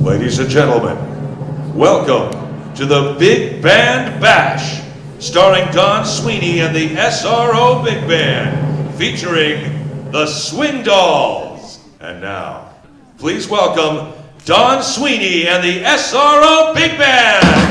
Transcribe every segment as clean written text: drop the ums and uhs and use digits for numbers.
Ladies and gentlemen, welcome to the Big Band Bash, starring Don Sweeney and the SRO Big Band, featuring the Swing Dolls. And now, please welcome Don Sweeney and the SRO Big Band.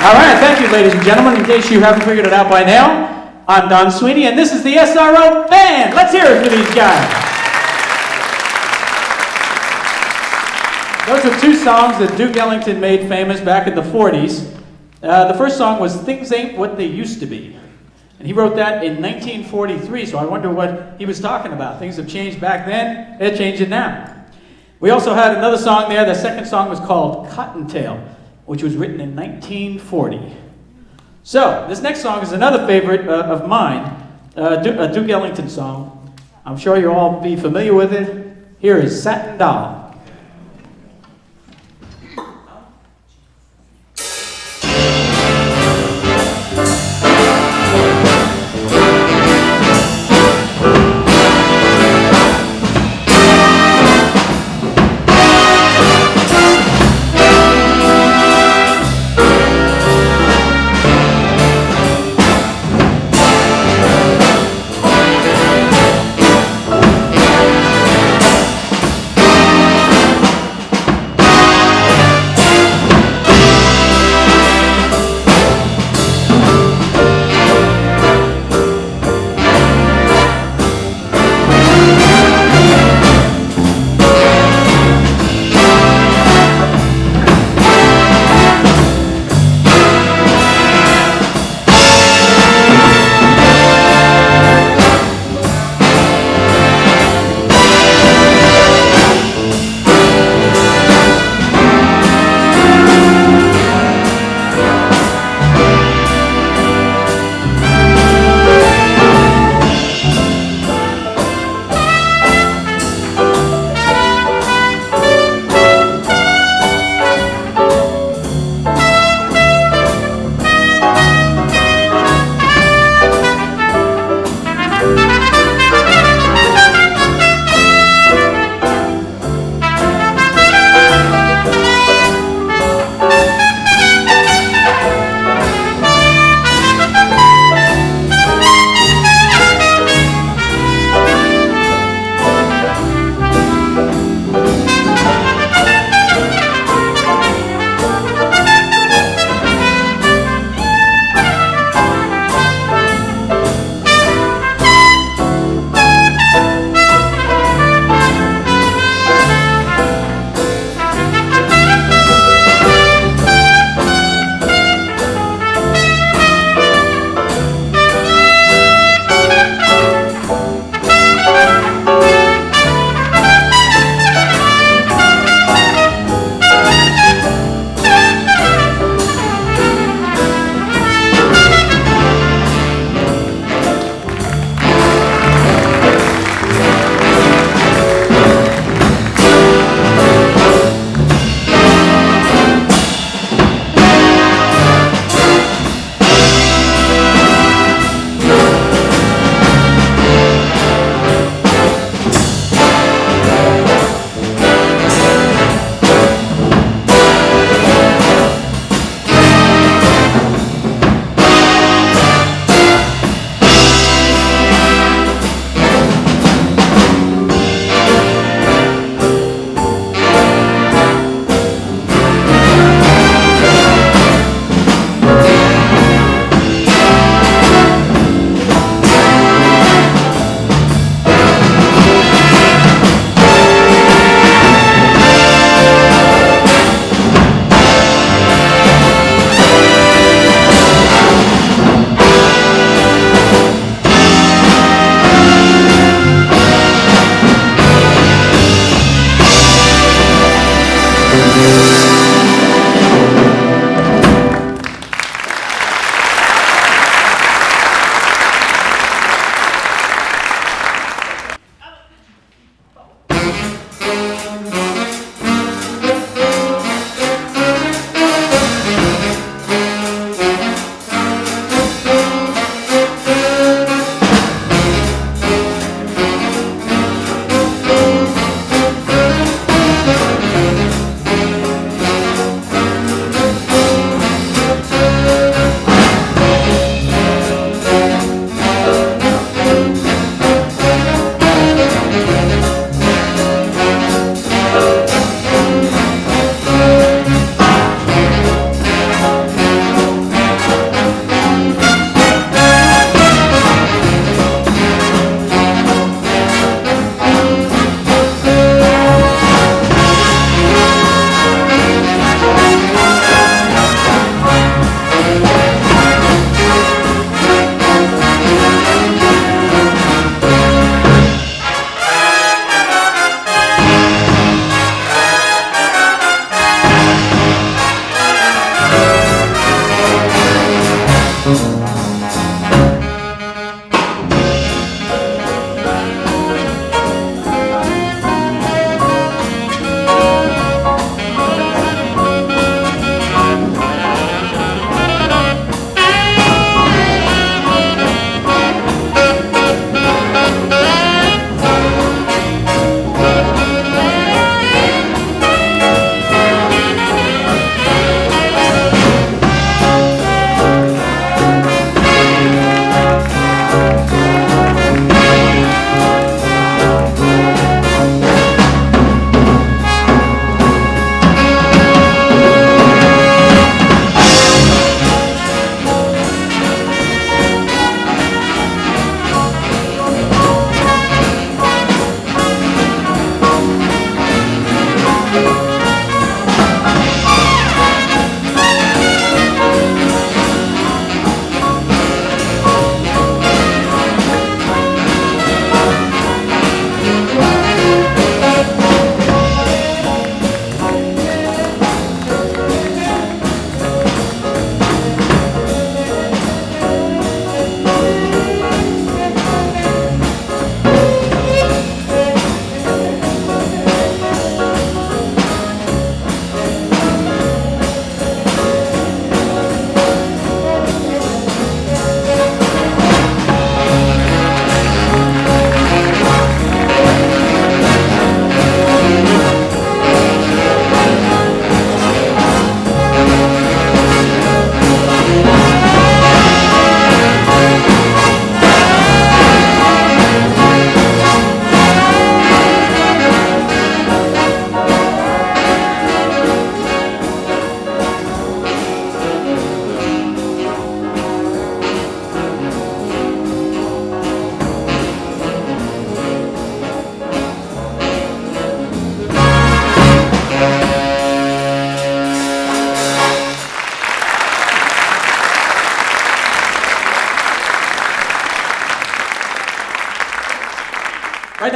All right, thank you, ladies and gentlemen. In case you haven't figured it out by now, I'm Don Sweeney, and this is the SRO Band. Let's hear it for these guys. Those are two songs that Duke Ellington made famous back in the 40s. The first song was Things Ain't What They Used to Be. And he wrote that in 1943, so I wonder what he was talking about. Things have changed back then, they're changing now. We also had another song there. The second song was called Cottontail, which was written in 1940. So, this next song is another favorite of mine, a Duke Ellington song. I'm sure you'll all be familiar with it. Here is Satin Doll.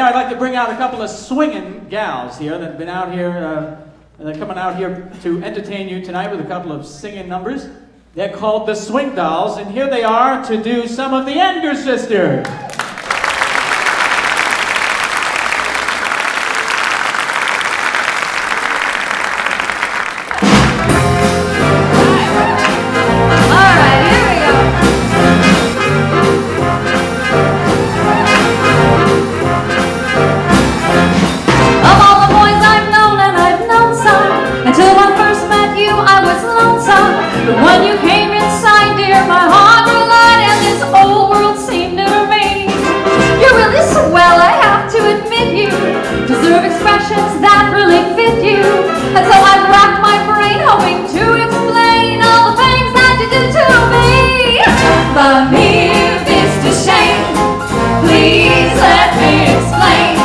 I'd like to bring out a couple of swinging gals here that have been out here, they're coming out here to entertain you tonight with a couple of singing numbers. They're called the Swing Dolls, and here they are to do some of the Andrews Sisters. That really fit you, and so I've racked my brain hoping to explain all the things that you did to me. But mere Mr. Shane, please let me explain.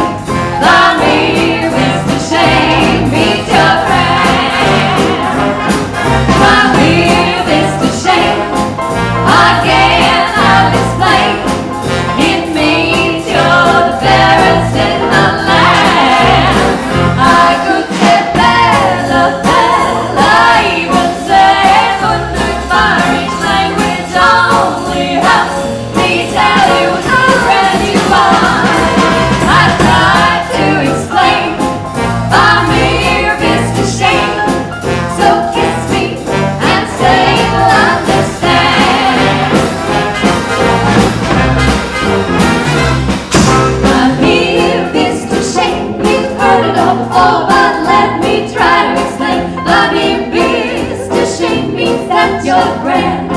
The mere Mr. Shane meets your friend. The mere Mr. Shane, again I'll explain. It means you're the fairest in the land. I could say Bella, Bella, even say wondered my each language only helps me tell you how grand you are. I tried to explain by mere Mr. Shane, so kiss me and say you'll understand. By mere Mr. Shane, you've heard it all before, but let me try to explain. The mere Mr. Shane means that you're grand.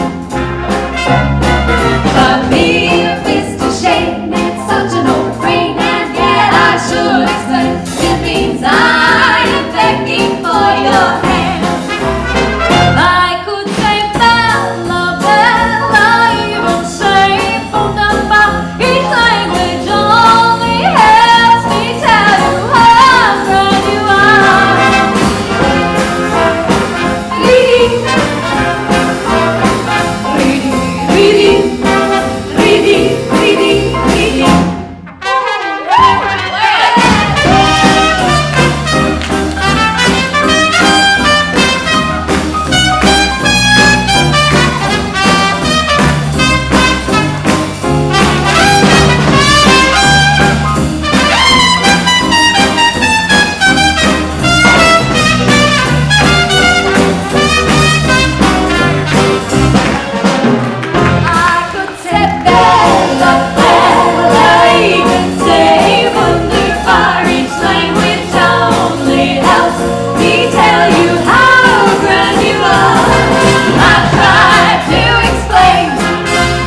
The mere Mr. Shane, it's such an old refrain, and yet I should explain. It means I am begging for your hand. I could say Bella, Bella, even say Fontampa. Each language only helps me tell you how grand you are. Reading, reading, reading, reading, reading. I could say Bella, Bella, even say wonderbar. Each language only helps me tell you how grand you are. I tried to explain,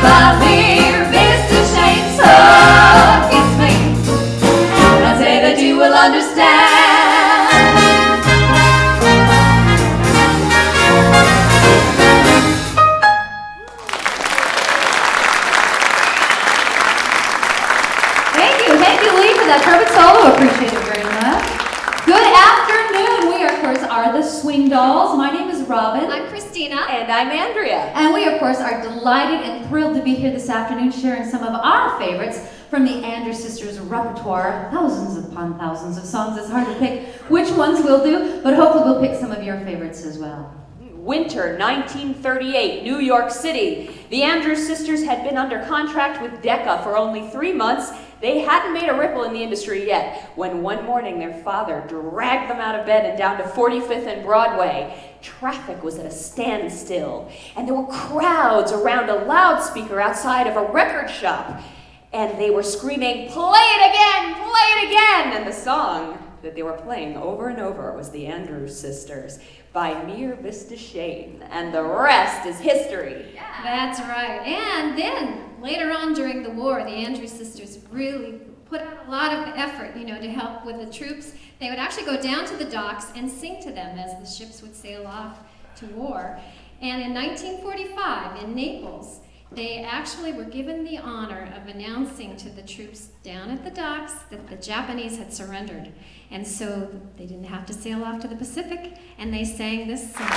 but mere Mr. Shane, so kiss me and say that you will understand. Thank you, Lee, for that perfect solo. Appreciate it very much. Good afternoon. We, of course, are the Swing Dolls. My name is Robin. I'm Christina. And I'm Andrea. And we, of course, are delighted and thrilled to be here this afternoon sharing some of our favorites from the Andrews Sisters' repertoire. Thousands upon thousands of songs. It's hard to pick which ones we'll do, but hopefully we'll pick some of your favorites as well. Winter 1938, New York City. The Andrews Sisters had been under contract with Decca for only 3 months. They hadn't made a ripple in the industry yet, when one morning their father dragged them out of bed and down to 45th and Broadway. Traffic was at a standstill, and there were crowds around a loudspeaker outside of a record shop. And they were screaming, "Play it again! Play it again!" And the song that they were playing over and over was the Andrews Sisters by mere Mr. Shane. And the rest is history. That's right. And then later on during the war, the Andrews Sisters really put out a lot of effort, to help with the troops. They would actually go down to the docks and sing to them as the ships would sail off to war. And in 1945, in Naples, they actually were given the honor of announcing to the troops down at the docks that the Japanese had surrendered. And so they didn't have to sail off to the Pacific, and they sang this song.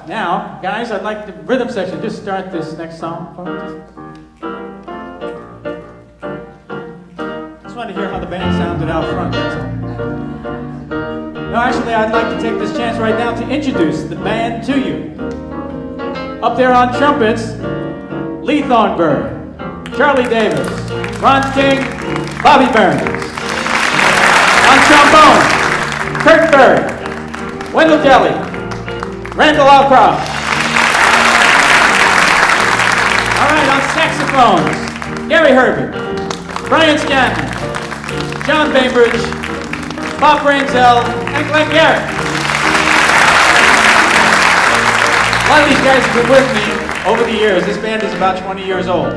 Now, guys, I'd like the rhythm section. Just start this next song for me. Just wanted to hear how the band sounded out front, that's all. No, actually, I'd like to take this chance right now to introduce the band to you. Up there on trumpets, Lee Thornburg, Charlie Davis, Ron King, Bobby Burns. On trombone, Kurt Berg, Wendell Kelly, Randall Alcroft. All right, on saxophones, Gary Herbert, Brian Scantman, John Bainbridge, Bob Ranzel, and Glenn Garrett. A lot of these guys have been with me over the years. This band is about 20 years old.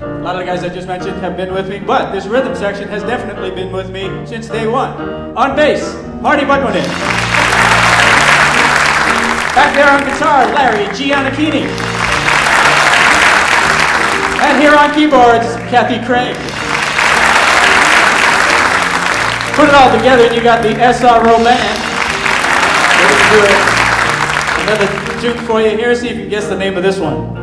A lot of the guys I just mentioned have been with me, but this rhythm section has definitely been with me since day one. On bass, Marty Budwinin. Back there on guitar, Larry Giannichini. And here on keyboards, Kathy Craig. Put it all together and you got the SRO band. We're going to do another tune for you here. See if you can guess the name of this one.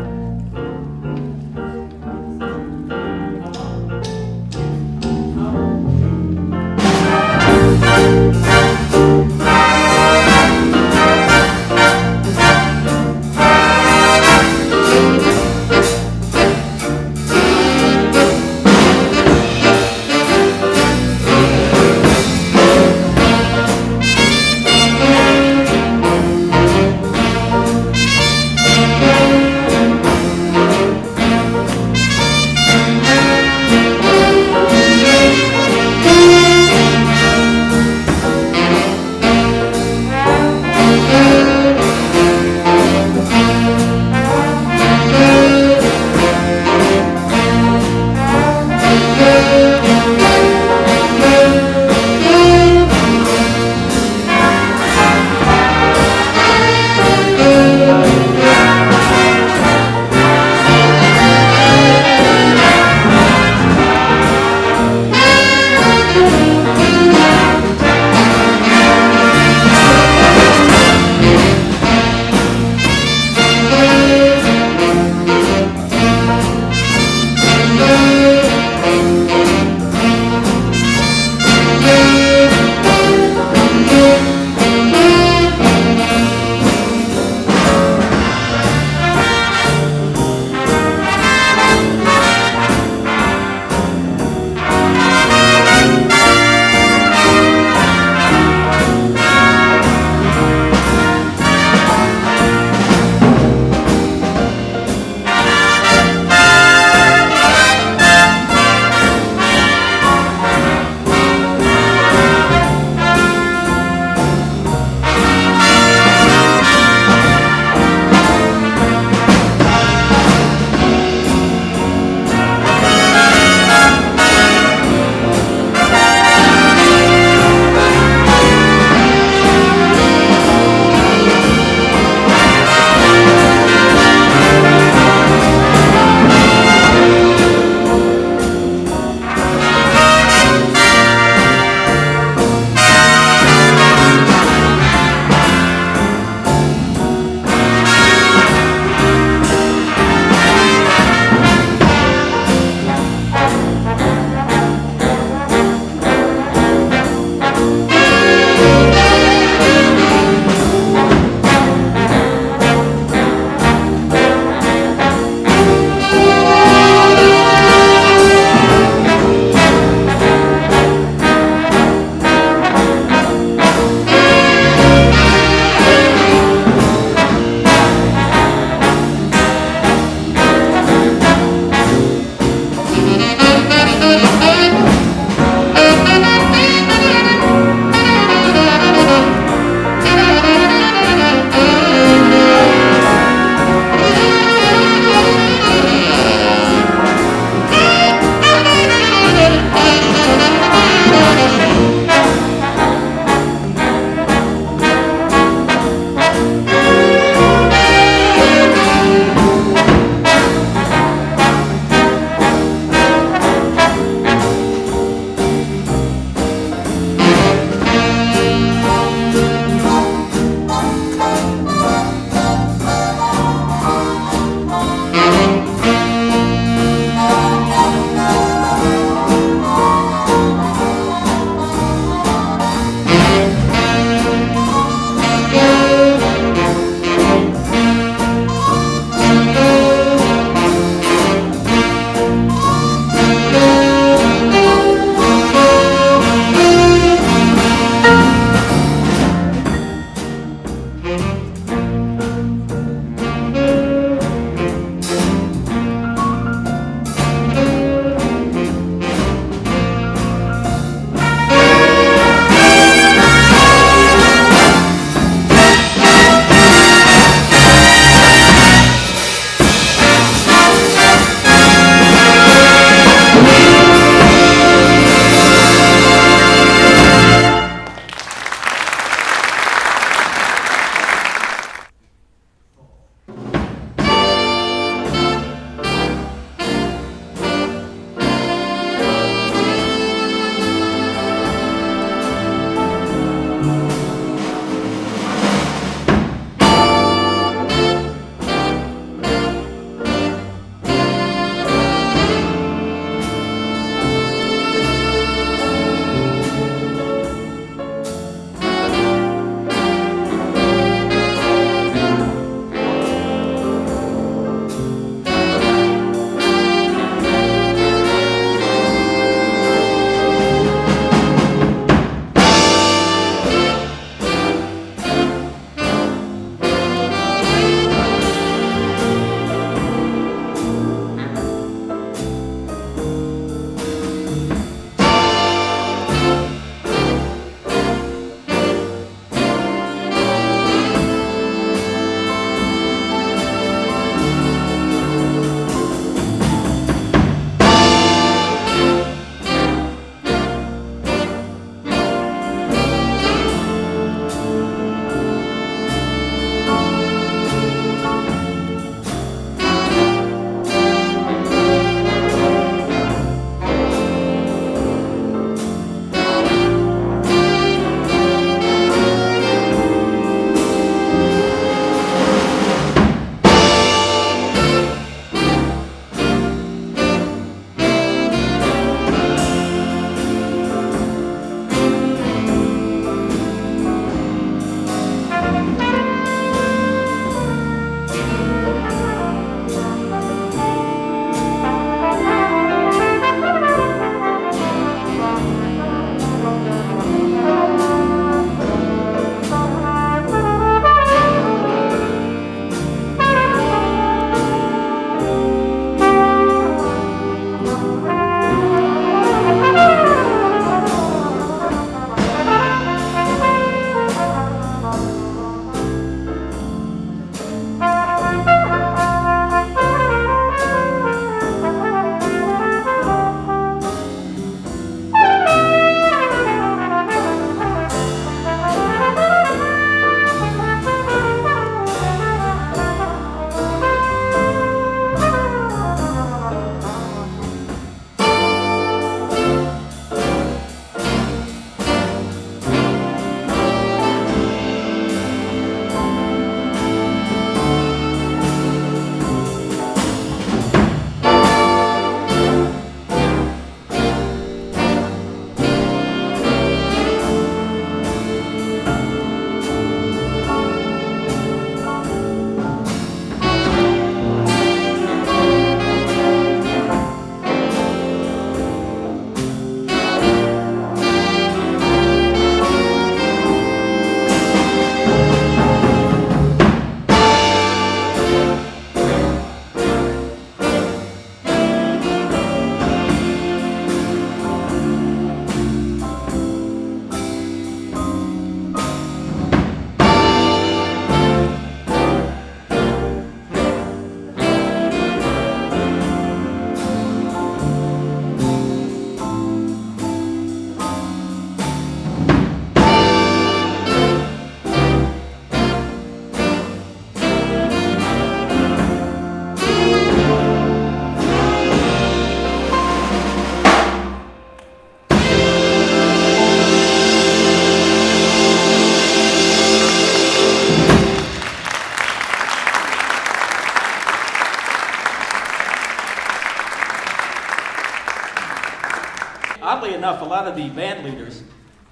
enough, a lot of the band leaders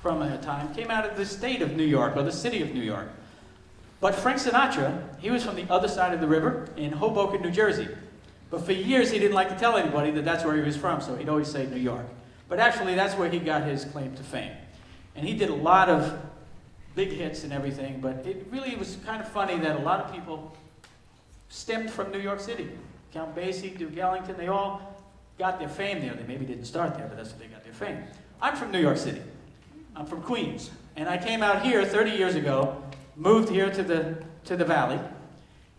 from that time came out of the state of New York, or the city of New York. But Frank Sinatra, he was from the other side of the river in Hoboken, New Jersey. But for years, he didn't like to tell anybody that that's where he was from, so he'd always say New York. But actually, that's where he got his claim to fame. And he did a lot of big hits and everything, but it really was kind of funny that a lot of people stemmed from New York City. Count Basie, Duke Ellington, they all got their fame there. They maybe didn't start there, but that's where they got their fame. I'm from New York City. I'm from Queens. And I came out here 30 years ago, moved here to the valley.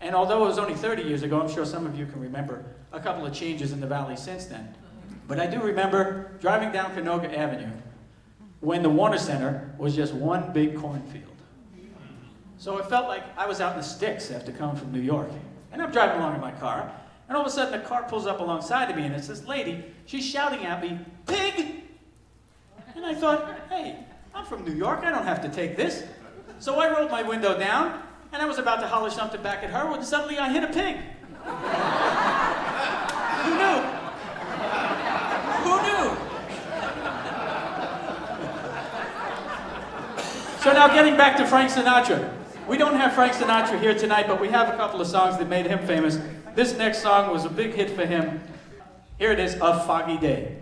And although it was only 30 years ago, I'm sure some of you can remember a couple of changes in the valley since then. But I do remember driving down Canoga Avenue when the Warner Center was just one big cornfield. So it felt like I was out in the sticks after coming from New York. And I'm driving along in my car, and all of a sudden a car pulls up alongside of me, and it's this lady. She's shouting at me, "Pig!" And I thought, hey, I'm from New York, I don't have to take this. So I rolled my window down, and I was about to holler something back at her when suddenly I hit a pig. Who knew? Who knew? So now getting back to Frank Sinatra. We don't have Frank Sinatra here tonight, but we have a couple of songs that made him famous. This next song was a big hit for him. Here it is, A Foggy Day.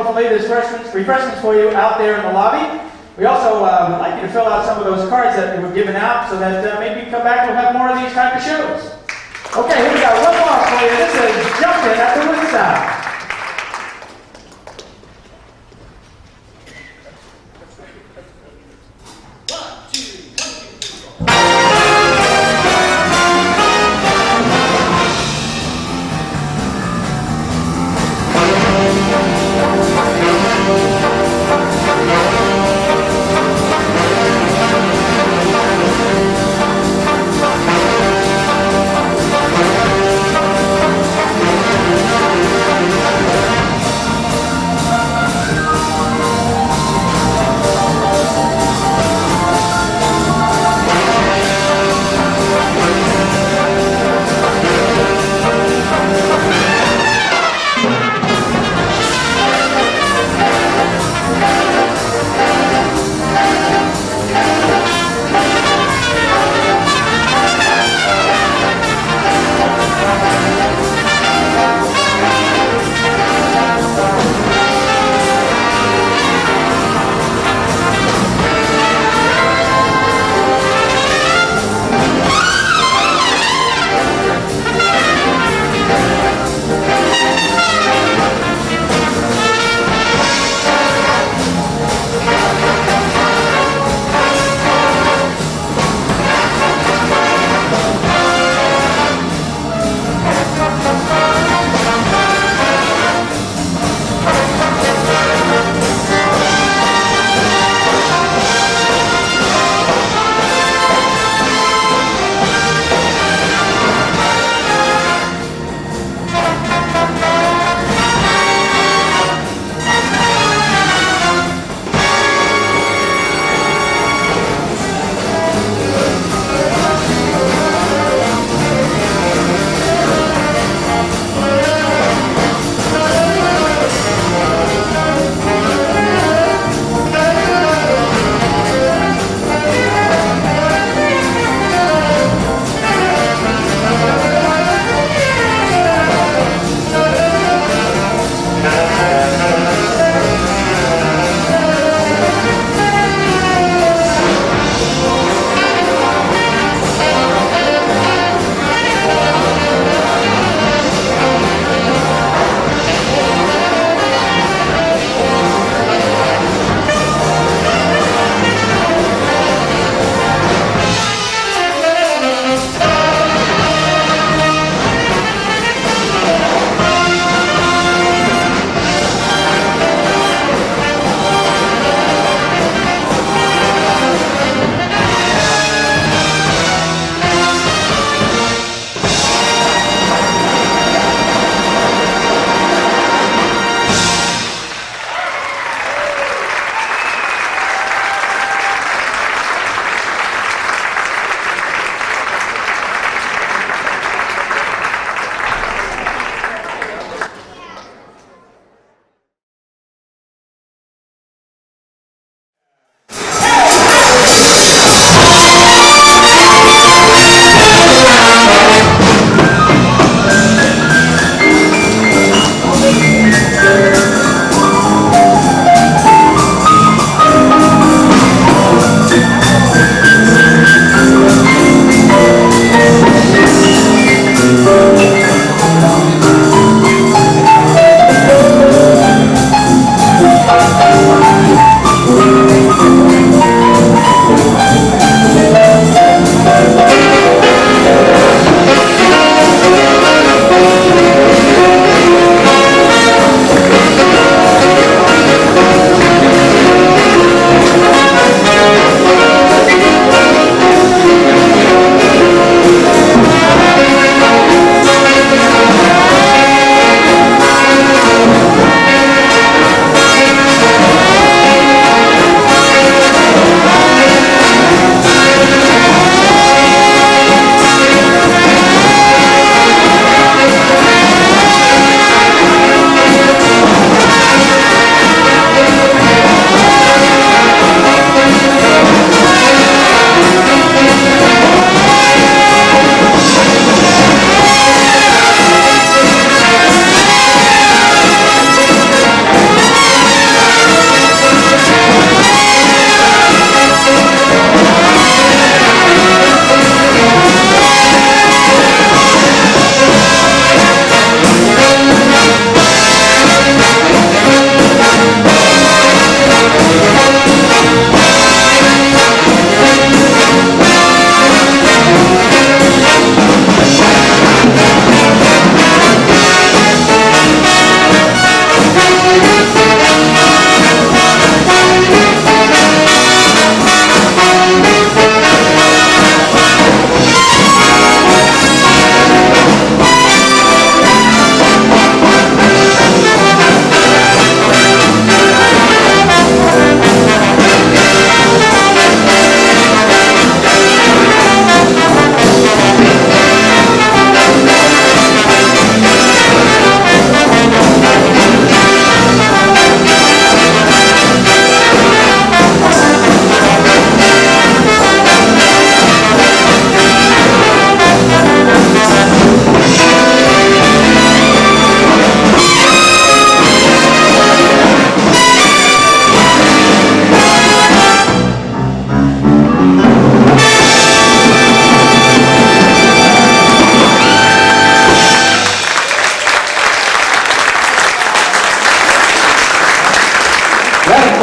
hopefully there's refreshments for you out there in the lobby. We also would like you to fill out some of those cards that were given out so that maybe you come back and we'll have more of these type of shows. Okay, here we go. One more for you. This is Jumpin' at the Woodside.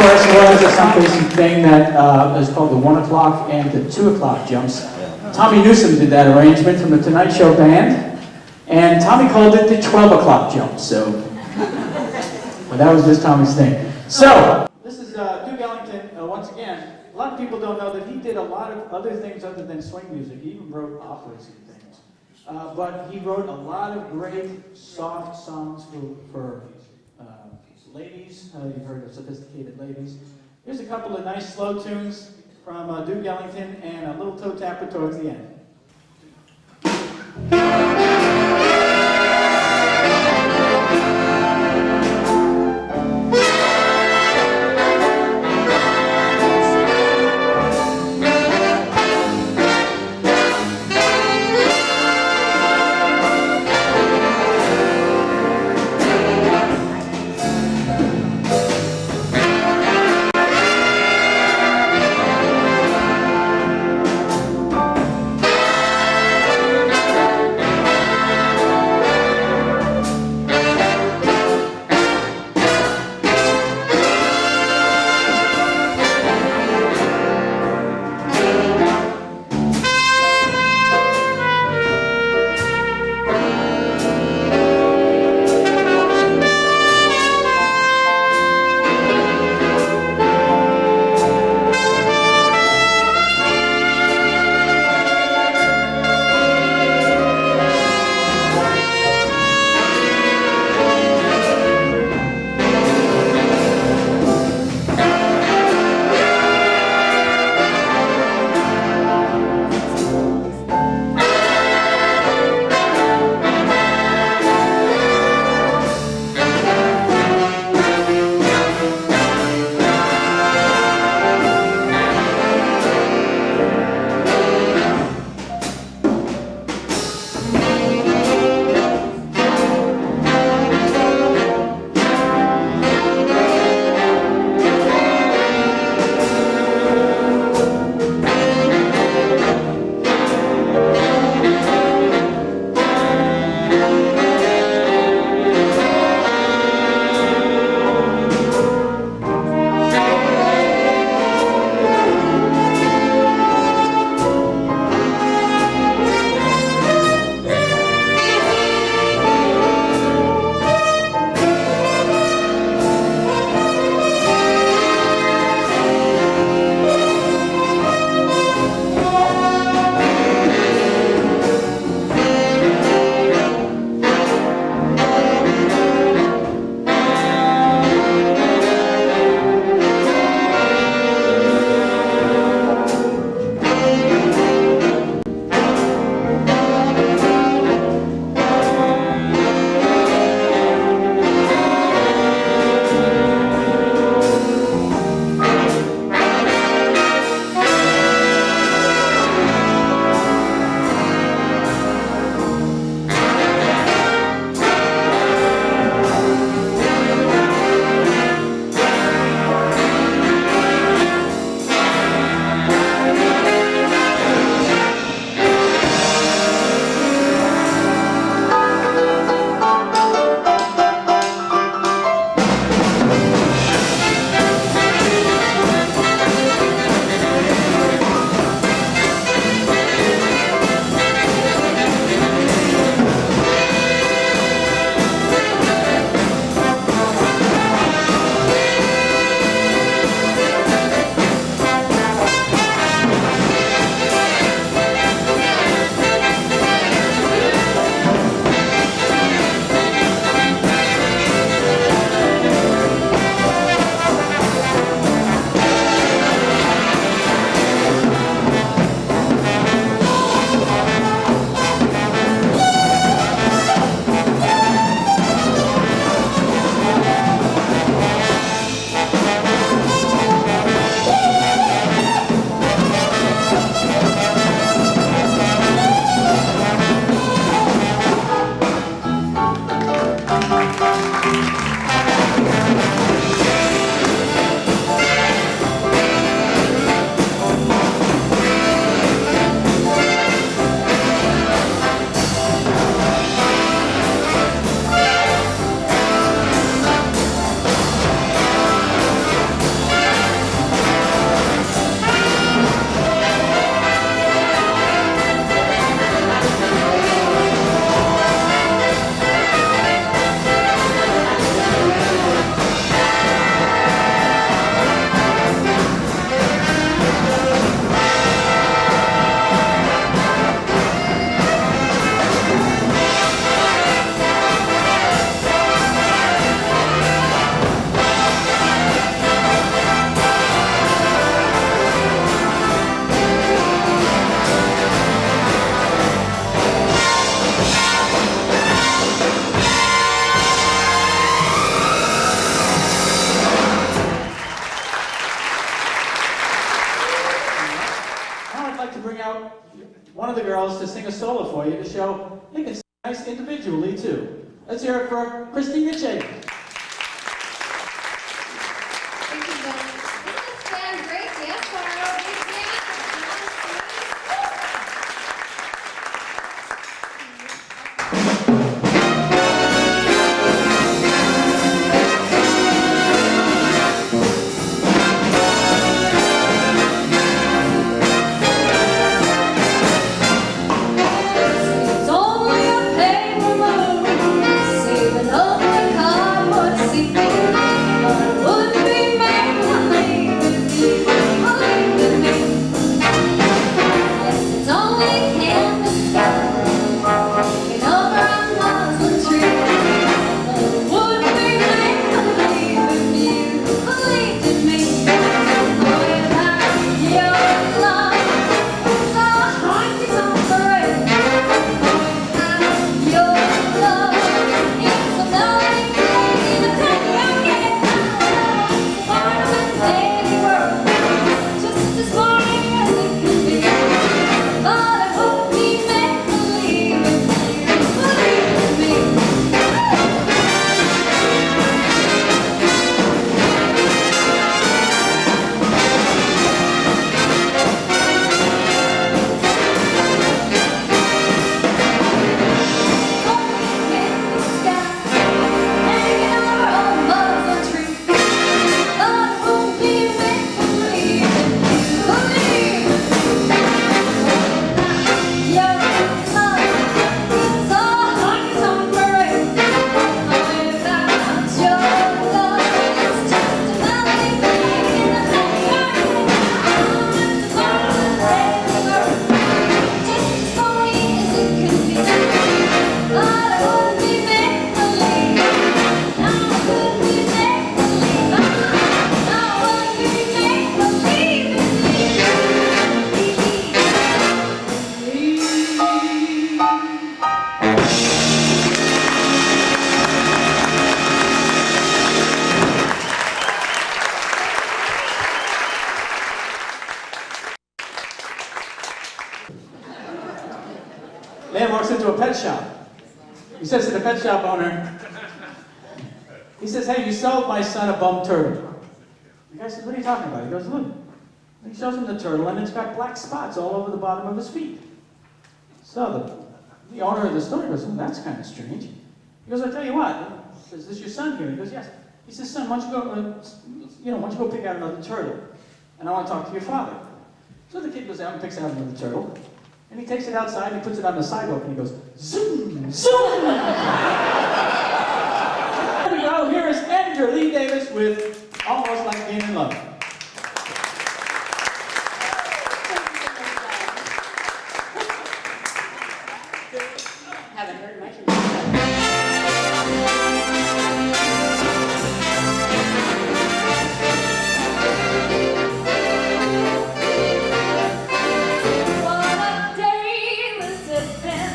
course, was a sound-facing thing that is called the 1 o'clock and the 2 o'clock jumps. Tommy Newsom did that arrangement from the Tonight Show Band, and Tommy called it the 12 o'clock jump, so... But that was just Tommy's thing. So, this is Duke Ellington, once again. A lot of people don't know that he did a lot of other things other than swing music. He even wrote operas and things. But he wrote a lot of great, soft songs for ladies. You've heard of Sophisticated Ladies. Here's a couple of nice slow tunes from Duke Ellington and a little toe tapper towards the end. like to bring out one of the girls to sing a solo for you to show they can sing nice individually too. Let's hear it for Christine Che. Thank you, John. Isn't this band great? The SRO Big Band. It's only a paper moon, saving up the cardboard seat. But it wouldn't be made to leave with you, leave with me. Yes, it's only a canvas sky, hanging over a muslin tree. But it wouldn't be made to leave with you, believe in me. Without your love, so hard it's on forever. Just as boring as it can be, but I hope we make believe in me. Man walks into a pet shop. He says to the pet shop owner, he says, "Hey, you sold my son a bum turtle." The guy says, "What are you talking about?" He goes, "Look." And he shows him the turtle, and it's got black spots all over the bottom of his feet. So the owner of the store goes, "Well, that's kind of strange." He goes, "I'll tell you what." He says, "Is this your son here?" He goes, "Yes." He says, "Son, why don't you go, why don't you go pick out another turtle? And I want to talk to your father." So the kid goes out and picks out another turtle. And he takes it outside and he puts it on the sidewalk and he goes, zoom, zoom! Here we go, here is Andrew Lee Davis with Almost Like Being in Love. Haven't heard much of that. What a day this has been,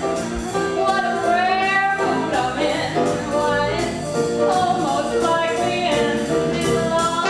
what a rare mood I'm in. Why, it's almost like being in love.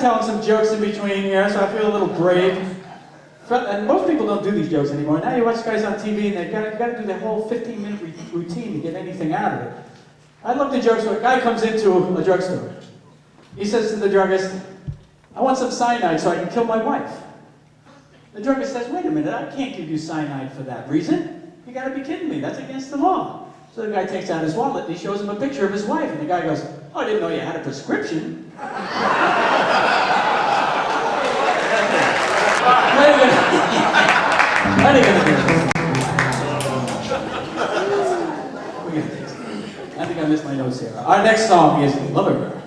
telling some jokes in between here, so I feel a little brave. And most people don't do these jokes anymore. Now you watch guys on TV and they've got to do their whole 15-minute routine to get anything out of it. I love the jokes where a guy comes into a drugstore. He says to the druggist, I want some cyanide so I can kill my wife. The druggist says, wait a minute, I can't give you cyanide for that reason. You gotta be kidding me, that's against the law. So the guy takes out his wallet and he shows him a picture of his wife. And the guy goes, oh, I didn't know you had a prescription. What are you gonna do? I think I missed my notes here. Our next song is Lover Girl.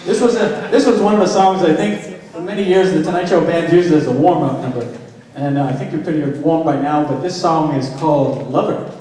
This was one of the songs I think for many years the Tonight Show band used as a warm-up number. And I think you're pretty warm by now, but this song is called Lover Girl.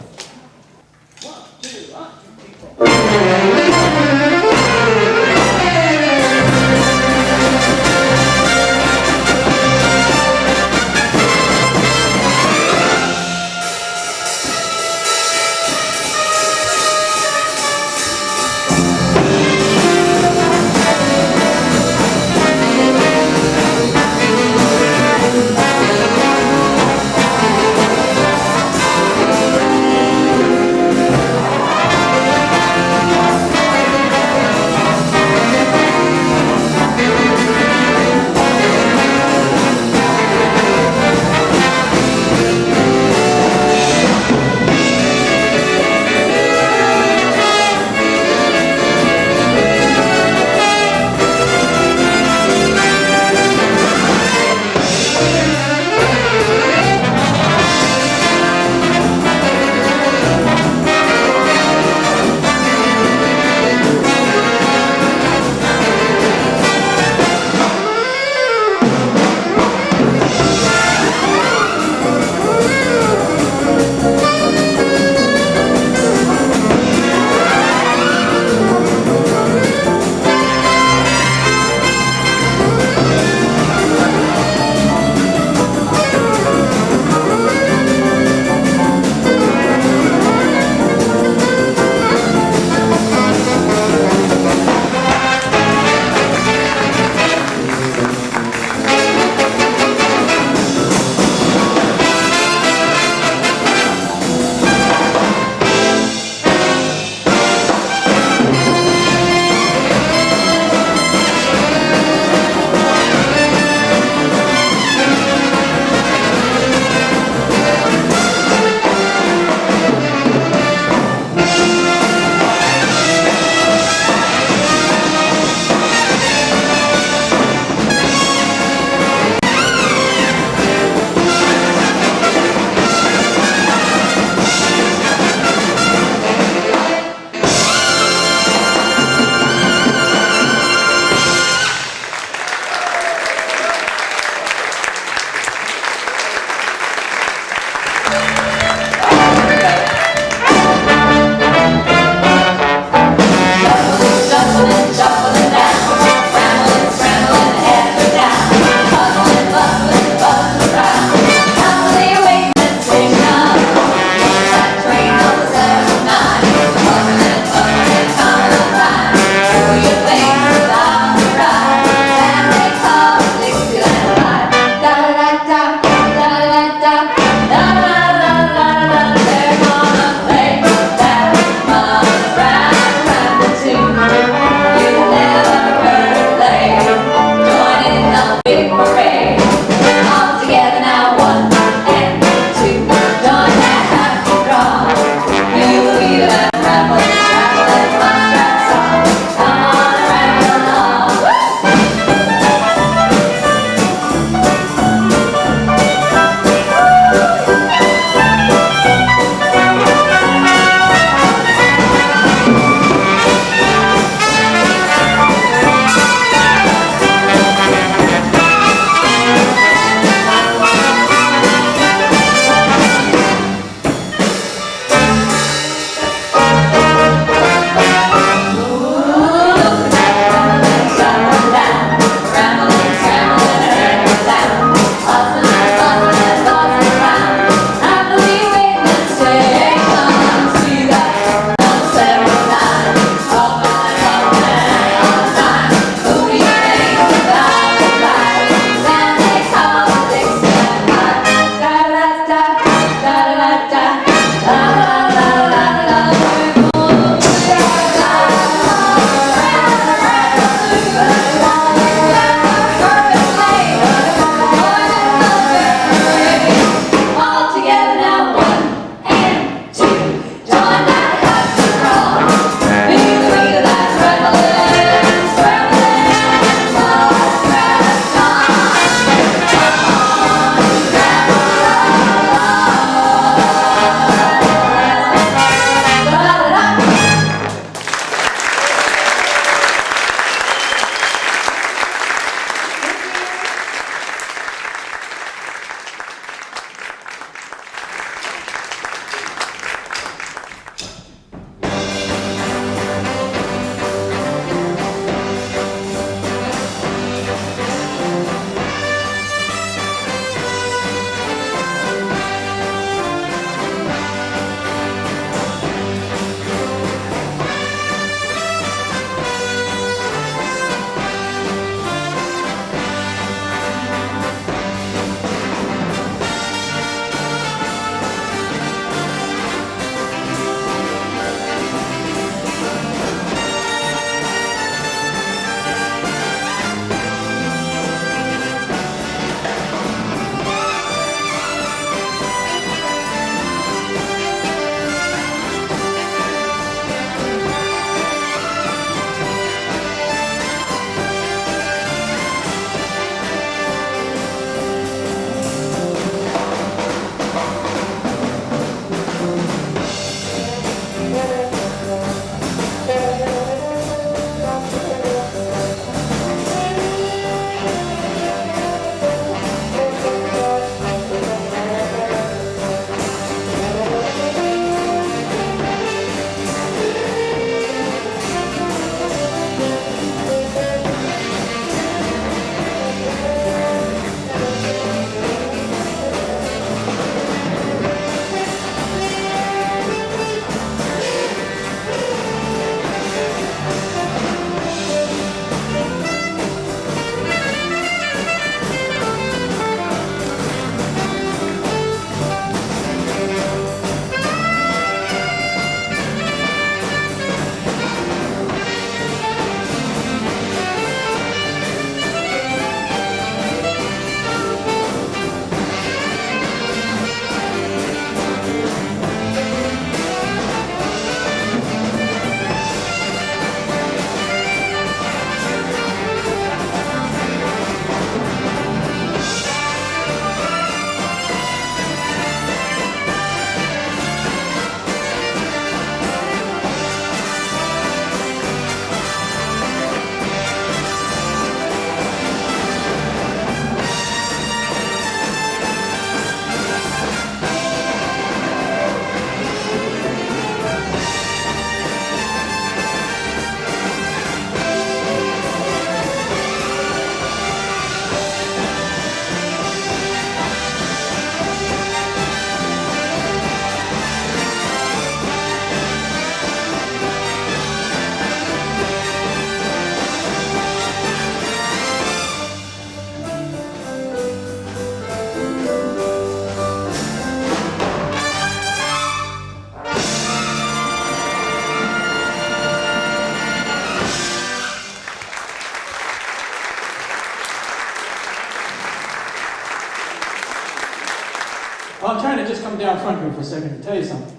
for a second to tell you something.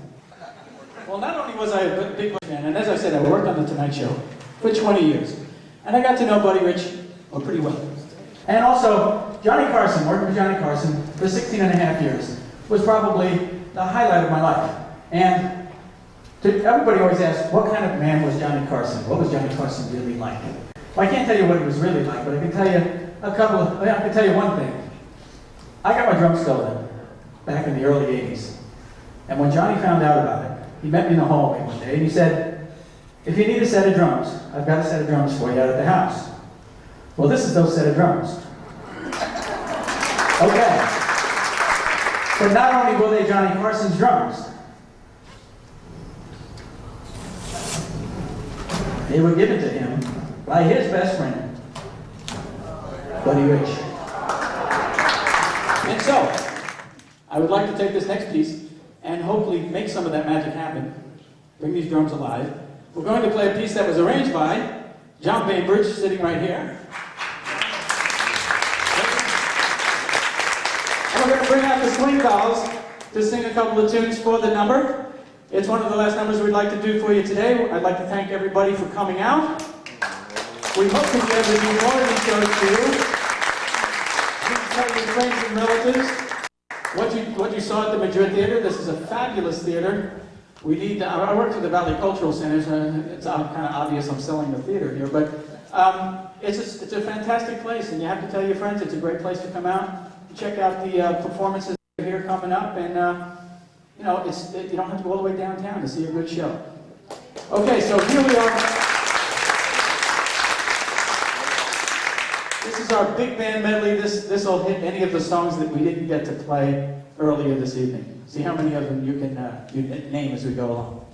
Well, not only was I a big Bush fan, and as I said, I worked on The Tonight Show for 20 years. And I got to know Buddy Rich pretty well. And also, Johnny Carson, working with Johnny Carson for 16 and a half years, was probably the highlight of my life. And everybody always asks, what kind of man was Johnny Carson? What was Johnny Carson really like? Well, I can't tell you what he was really like, but I can tell you I can tell you one thing. I got my drum stolen back in the early 80s. And when Johnny found out about it, he met me in the hallway one day and he said, if you need a set of drums, I've got a set of drums for you out at the house. Well, this is those set of drums. Okay. But not only were they Johnny Carson's drums, they were given to him by his best friend, Buddy Rich. And so, I would like to take this next piece and hopefully make some of that magic happen, bring these drums alive. We're going to play a piece that was arranged by John Bainbridge, sitting right here. And we're going to bring out the Swing Dolls to sing a couple of tunes for the number. It's one of the last numbers we'd like to do for you today. I'd like to thank everybody for coming out. We hope to be able to do more of these shows for you. Please tell your friends and relatives what you saw at the Madrid Theater. This is a fabulous theater. We need, I work for the Valley Cultural Centers, and it's kind of obvious I'm selling the theater here, but it's a fantastic place, and you have to tell your friends it's a great place to come out. Check out the performances here coming up, and you know, you don't have to go all the way downtown to see a good show. Okay, so here we are. This is our big band medley. This will hit any of the songs that we didn't get to play earlier this evening. See how many of them you can name as we go along.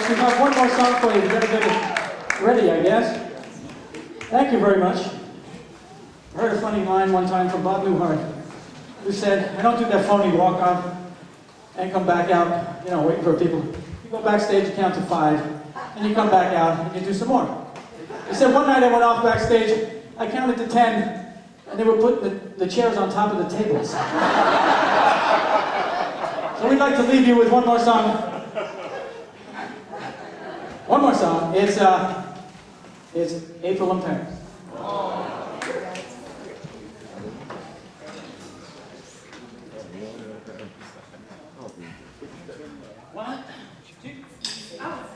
we have one more song for you. We gotta get it ready, I guess. Thank you very much. I heard a funny line one time from Bob Newhart, who said, I don't do that phony walk out and come back out, waiting for people. You go backstage, you count to 5, and you come back out and you do some more. He said, one night I went off backstage, I counted to 10, and they were putting the chairs on top of the tables. So we'd like to leave you with one more song. One more song. It's April in Paris. One, two, out.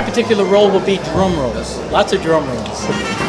my particular role will be drum rolls. Lots of drum rolls.